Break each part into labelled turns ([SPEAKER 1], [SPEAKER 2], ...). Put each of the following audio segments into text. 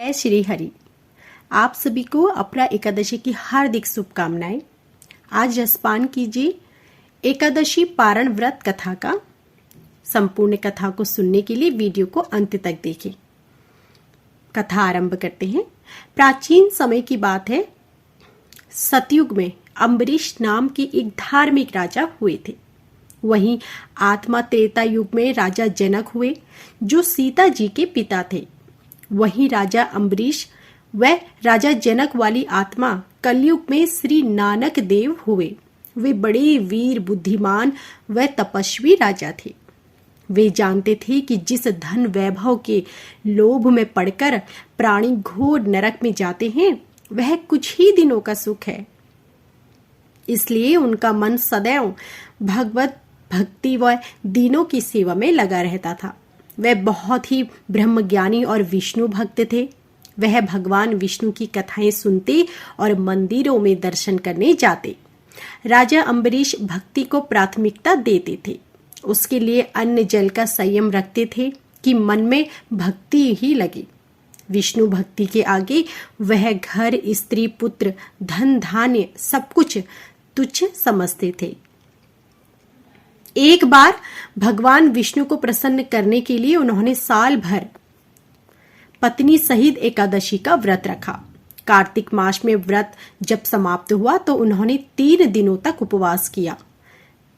[SPEAKER 1] जय श्री हरि। आप सभी को अपना एकादशी की हार्दिक शुभकामनाएं। आज रसपान कीजिए एकादशी पारण व्रत कथा का। संपूर्ण कथा को सुनने के लिए वीडियो को अंत तक देखें। कथा आरंभ करते हैं। प्राचीन समय की बात है। सतयुग में अम्बरीश नाम के एक धार्मिक राजा हुए थे। वहीं आत्मा त्रेता युग में राजा जनक हुए, जो सीता जी के पिता थे। वहीं राजा अम्बरीश व राजा जनक वाली आत्मा कलयुग में श्री नानक देव हुए। वे बड़े वीर, बुद्धिमान व तपस्वी राजा थे। वे जानते थे कि जिस धन वैभव के लोभ में पड़कर प्राणी घोर नरक में जाते हैं, वह कुछ ही दिनों का सुख है। इसलिए उनका मन सदैव भगवत भक्ति व दीनों की सेवा में लगा रहता था। वह बहुत ही ब्रह्मज्ञानी और विष्णु भक्त थे। वह भगवान विष्णु की कथाएं सुनते और मंदिरों में दर्शन करने जाते। राजा अम्बरीश भक्ति को प्राथमिकता देते थे। उसके लिए अन्न जल का संयम रखते थे कि मन में भक्ति ही लगे। विष्णु भक्ति के आगे वह घर, स्त्री, पुत्र, धन धान्य सब कुछ तुच्छ समझते थे। एक बार भगवान विष्णु को प्रसन्न करने के लिए उन्होंने साल भर पत्नी सहित एकादशी का व्रत रखा। कार्तिक मास में व्रत जब समाप्त हुआ तो उन्होंने 3 दिनों तक उपवास किया।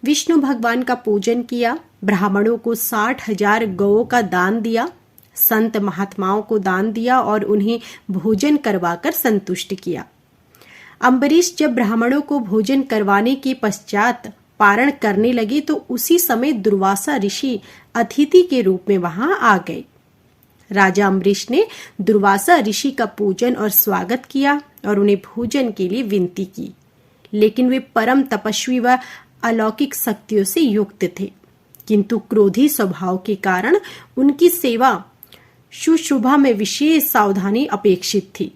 [SPEAKER 1] विष्णु भगवान का पूजन किया। ब्राह्मणों को 60,000 गौओं का दान दिया। संत महात्माओं को दान दिया और उन्हें भोजन करवाकर संतुष्ट किया। अम्बरीश जब ब्राह्मणों को भोजन करवाने के पश्चात पारण करने लगे तो उसी समय दुर्वासा ऋषि अतिथि के रूप में वहां आ गए। राजा अम्बरीश ने दुर्वासा ऋषि का पूजन और स्वागत किया और उन्हें भोजन के लिए विनती की, लेकिन वे परम तपस्वी व अलौकिक शक्तियों से युक्त थे, किंतु क्रोधी स्वभाव के कारण उनकी सेवा शुश्रूषा में विशेष सावधानी अपेक्षित थी।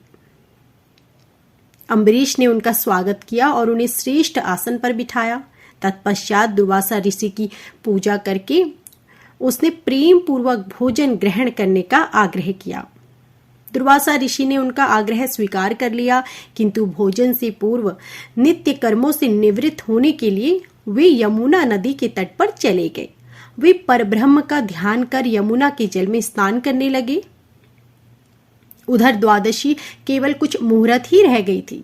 [SPEAKER 1] अम्बरीश ने उनका स्वागत किया और उन्हें श्रेष्ठ आसन पर बिठाया। तत्पश्चात दुर्वासा ऋषि की पूजा करके उसने प्रेम पूर्वक भोजन ग्रहण करने का आग्रह किया। दुर्वासा ऋषि ने उनका आग्रह स्वीकार कर लिया, किंतु भोजन से पूर्व नित्य कर्मों से निवृत्त होने के लिए वे यमुना नदी के तट पर चले गए। वे परब्रह्म का ध्यान कर यमुना के जल में स्नान करने लगे। उधर द्वादशी केवल कुछ मुहूर्त ही रह गई थी,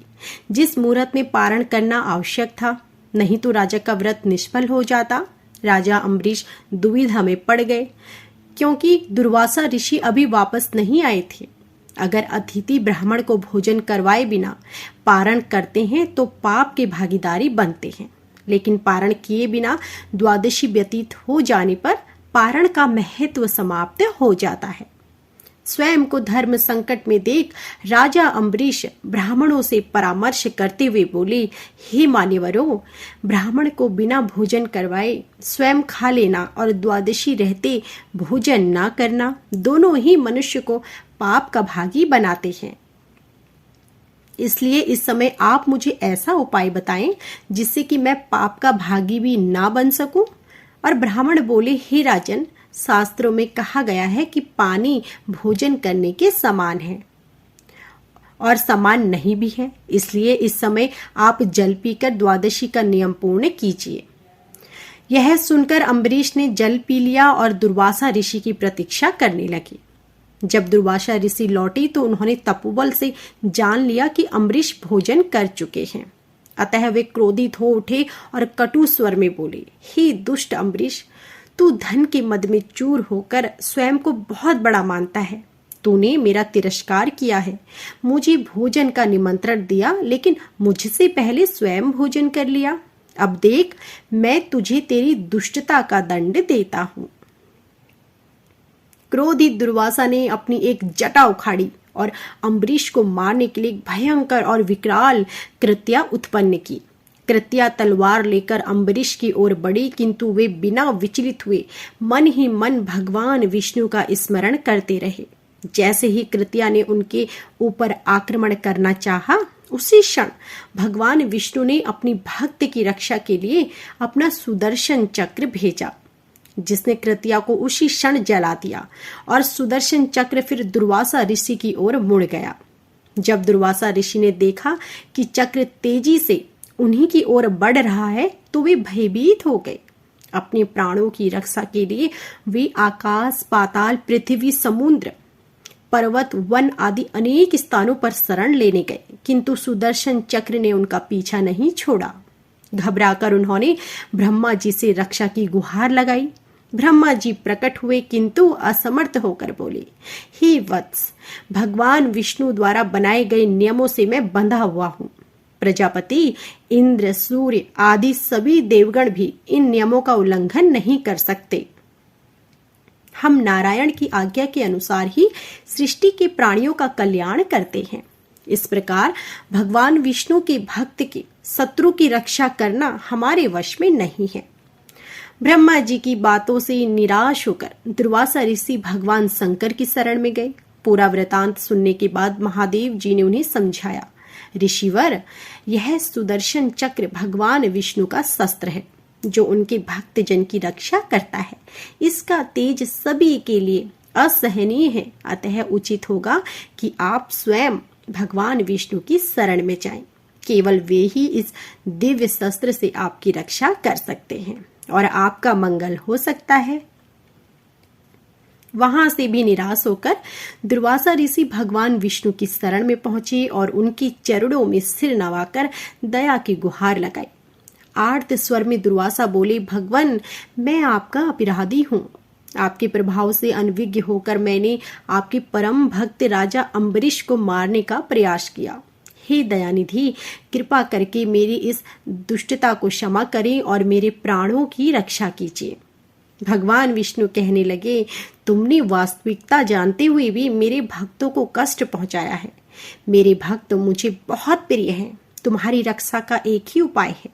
[SPEAKER 1] जिस मुहूर्त में पारण करना आवश्यक था, नहीं तो राजा का व्रत निष्फल हो जाता। राजा अम्बरीश दुविधा में पड़ गए, क्योंकि दुर्वासा ऋषि अभी वापस नहीं आए थे। अगर अतिथि ब्राह्मण को भोजन करवाए बिना पारण करते हैं तो पाप के भागीदारी बनते हैं, लेकिन पारण किए बिना द्वादशी व्यतीत हो जाने पर पारण का महत्व समाप्त हो जाता है। स्वयं को धर्म संकट में देख राजा अम्बरीश ब्राह्मणों से परामर्श करते हुए बोले, हे मान्यवरों, ब्राह्मण को बिना भोजन करवाए स्वयं खा लेना और द्वादशी रहते भोजन ना करना दोनों ही मनुष्य को पाप का भागी बनाते हैं। इसलिए इस समय आप मुझे ऐसा उपाय बताएं जिससे कि मैं पाप का भागी भी ना बन सकूं। और ब्राह्मण बोले, हे राजन, शास्त्रों में कहा गया है कि पानी भोजन करने के समान है और समान नहीं भी है। इसलिए इस समय आप जल पीकर द्वादशी का नियम पूर्ण कीजिए। यह सुनकर अम्बरीश ने जल पी लिया और दुर्वासा ऋषि की प्रतीक्षा करने लगे। जब दुर्वासा ऋषि लौटे तो उन्होंने तपोबल से जान लिया कि अम्बरीश भोजन कर चुके हैं। अतः वे क्रोधित हो उठे और कटु स्वर में बोले, हे दुष्ट अम्बरीश, तू धन के मद में चूर होकर स्वयं को बहुत बड़ा मानता है। तूने मेरा तिरस्कार किया है, मुझे भोजन का निमंत्रण दिया, लेकिन मुझसे पहले स्वयं भोजन कर लिया। अब देख, मैं तुझे तेरी दुष्टता का दंड देता हूं। क्रोधित दुर्वासा ने अपनी एक जटा उखाड़ी और अम्बरीश को मारने के लिए भयंकर और विकराल कृत्या उत्पन्न की। कृत्या तलवार लेकर अम्बरीश की ओर बढ़ी, किंतु वे बिना विचलित हुए मन ही मन भगवान विष्णु का स्मरण करते रहे। जैसे ही कृत्या ने उनके ऊपर आक्रमण करना चाहा, उसी क्षण भगवान विष्णु ने अपनी भक्त की रक्षा के लिए अपना सुदर्शन चक्र भेजा। जिसने कृत्या को उसी क्षण जला दिया और सुदर्शन चक्र फिर दुर्वासा ऋषि की ओर मुड़ गया। जब दुर्वासा ऋषि ने देखा कि चक्र तेजी से उन्हीं की ओर बढ़ रहा है तो वे भयभीत हो गए। अपने प्राणों की रक्षा के लिए वे आकाश, पाताल, पृथ्वी, समुद्र, पर्वत, वन आदि अनेक स्थानों पर शरण लेने गए, किंतु सुदर्शन चक्र ने उनका पीछा नहीं छोड़ा। घबराकर उन्होंने ब्रह्मा जी से रक्षा की गुहार लगाई। ब्रह्मा जी प्रकट हुए किंतु असमर्थ होकर बोले, हे वत्स, भगवान विष्णु द्वारा बनाए गए नियमों से मैं बंधा हुआ हूं। प्रजापति, इंद्र, सूर्य आदि सभी देवगण भी इन नियमों का उल्लंघन नहीं कर सकते। हम नारायण की आज्ञा के अनुसार ही सृष्टि के प्राणियों का कल्याण करते हैं। इस प्रकार भगवान विष्णु के भक्त के शत्रु की रक्षा करना हमारे वश में नहीं है। ब्रह्मा जी की बातों से निराश होकर दुर्वासा ऋषि भगवान शंकर की शरण में गए। पूरा वृतांत सुनने के बाद महादेव जी ने उन्हें समझाया, ऋषिवर, यह सुदर्शन चक्र भगवान विष्णु का शस्त्र है जो उनके भक्तजन की रक्षा करता है। इसका तेज सभी के लिए असहनीय है, अतः उचित होगा कि आप स्वयं भगवान विष्णु की शरण में जाएं। केवल वे ही इस दिव्य शस्त्र से आपकी रक्षा कर सकते हैं और आपका मंगल हो सकता है। वहां से भी निराश होकर दुर्वासा ऋषि भगवान विष्णु की शरण में पहुंचे और उनकी चरणों में सिर नवाकर दया की गुहार लगाई। आर्त स्वर में दुर्वासा बोले, भगवान, मैं आपका अपराधी हूँ। आपके प्रभाव से अनविज्ञ होकर मैंने आपके परम भक्त राजा अम्बरीश को मारने का प्रयास किया। हे दयानिधि, कृपा करके मेरी इस दुष्टता को क्षमा करें और मेरे प्राणों की रक्षा कीजिए। भगवान विष्णु कहने लगे, तुमने वास्तविकता जानते हुए भी मेरे भक्तों को कष्ट पहुंचाया है। मेरे भक्त मुझे बहुत प्रिय हैं। तुम्हारी रक्षा का एक ही उपाय है,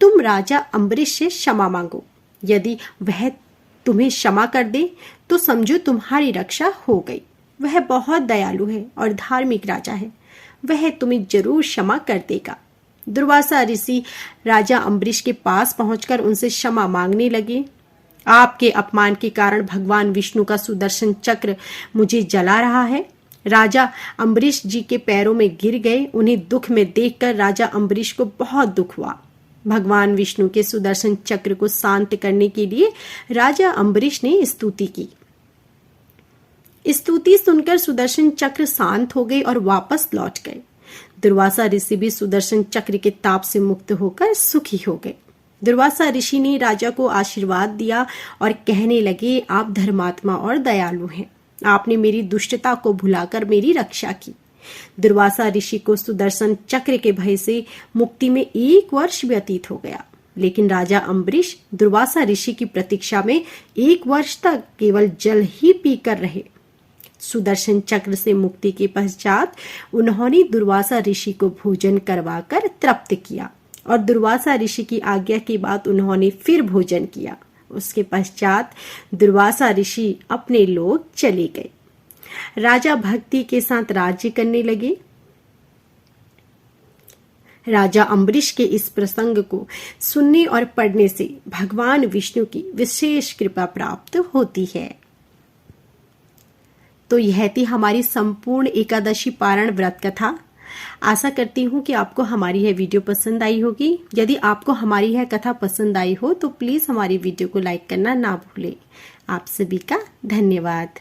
[SPEAKER 1] तुम राजा अम्बरीश से क्षमा मांगो। यदि वह तुम्हें क्षमा कर दे तो समझो तुम्हारी रक्षा हो गई। वह बहुत दयालु है और धार्मिक राजा है, वह तुम्हें जरूर क्षमा कर देगा। दुर्वासा ऋषि राजा अम्बरीश के पास पहुंचकर उनसे क्षमा मांगने लगे। आपके अपमान के कारण भगवान विष्णु का सुदर्शन चक्र मुझे जला रहा है। राजा अम्बरीश जी के पैरों में गिर गए। उन्हें दुख में देखकर राजा अम्बरीश को बहुत दुख हुआ। भगवान विष्णु के सुदर्शन चक्र को शांत करने के लिए राजा अम्बरीश ने स्तुति की। स्तुति सुनकर सुदर्शन चक्र शांत हो गए और वापस लौट गए। दुर्वासा ऋषि भी सुदर्शन चक्र के ताप से मुक्त होकर सुखी हो गए। दुर्वासा ऋषि ने राजा को आशीर्वाद दिया और कहने लगे, आप धर्मात्मा और दयालु हैं। आपने मेरी दुष्टता को भुलाकर मेरी रक्षा की। दुर्वासा ऋषि को सुदर्शन चक्र के भय से मुक्ति में 1 वर्ष व्यतीत हो गया, लेकिन राजा अम्बरीश दुर्वासा ऋषि की प्रतीक्षा में 1 वर्ष तक केवल जल ही पीकर रहे। सुदर्शन चक्र से मुक्ति के पश्चात उन्होंने दुर्वासा ऋषि को भोजन करवाकर तृप्त किया और दुर्वासा ऋषि की आज्ञा के बाद उन्होंने फिर भोजन किया। उसके पश्चात दुर्वासा ऋषि अपने लोक चले गए। राजा भक्ति के साथ राज्य करने लगे। राजा अम्बरीश के इस प्रसंग को सुनने और पढ़ने से भगवान विष्णु की विशेष कृपा प्राप्त होती है। तो यह थी हमारी संपूर्ण एकादशी पारण व्रत कथा। आशा करती हूँ कि आपको हमारी यह वीडियो पसंद आई होगी। यदि आपको हमारी यह कथा पसंद आई हो तो प्लीज हमारी वीडियो को लाइक करना ना भूलें। आप सभी का धन्यवाद।